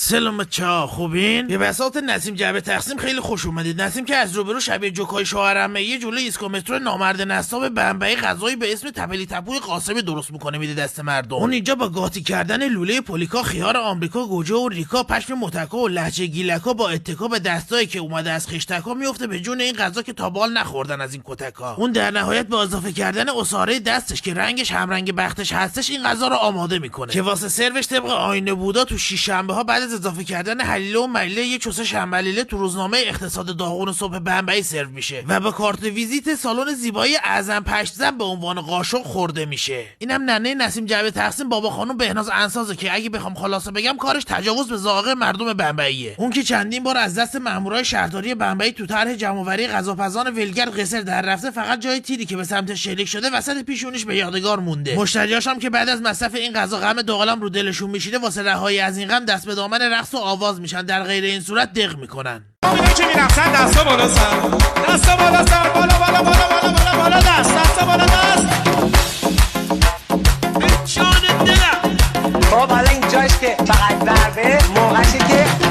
سلام بچه‌ها، خوبین؟ به بساط نسیم جعبه تقسیم خیلی خوش اومدید. نسیم که از روبرو شبیه جوکای شوهرمه یه جلوی ایسکومترو نامرد نصاب بمبئی غذایی به اسم تپلی تپوی قاسمی درست میکنه میده دست مردم. اون اینجا با قاطی کردن لوله پولیکا، خیار آمریکا، گوجه و ریکا، پشم متکا و لهجه گیلکا با اتکا به دستایی که اومده از خشتکا میفته به جون این غذا که تا بال نخوردن از این کتکا. اون در نهایت با اضافه کردن عصاره دستش که رنگش همرنگ بختش هستش این غذا رو آماده میکنه که واسه سروش طبق آیین بودا تو شیشنبه ها بعد از اضافه کردن حلیله و ملیله یه چوسه شنبلیله تو روزنامه اقتصاد داغون صبح بمبئی سرو میشه و با کارت ویزیت سالن زیبایی اعظم پشت‌زن به عنوان قاشق خورده میشه. اینم ننه نسیم جعبه تقسیم بابا خانم بهناز انسازه که اگه بخوام خلاصه بگم کارش تجاوز به ذائقه مردم بمبئیه. اون که چندین بار از دست مامورای شهرداری بمبئی تو طرح جمع‌آوری غذاپزان ولگر قصر در رفته، فقط جای تیری که به سمت شلیک شده وسط پیشونیش به یادگار مونده. مشتریاش هم که بعد از مصرف این غذا غم دوقلم رو دلشون میشینه واسه رهایی از این غم دست به دامن رقص و آواز میشن، در غیر این صورت دق میکنن. چی میرفتن دستا بالا سر، دستا بالا سر، بالا بالا بالا بالا بالا بالا دست، دستا بالا دست. جان دلم. خب حالا اینجاش که فقط ضربه موقعشه که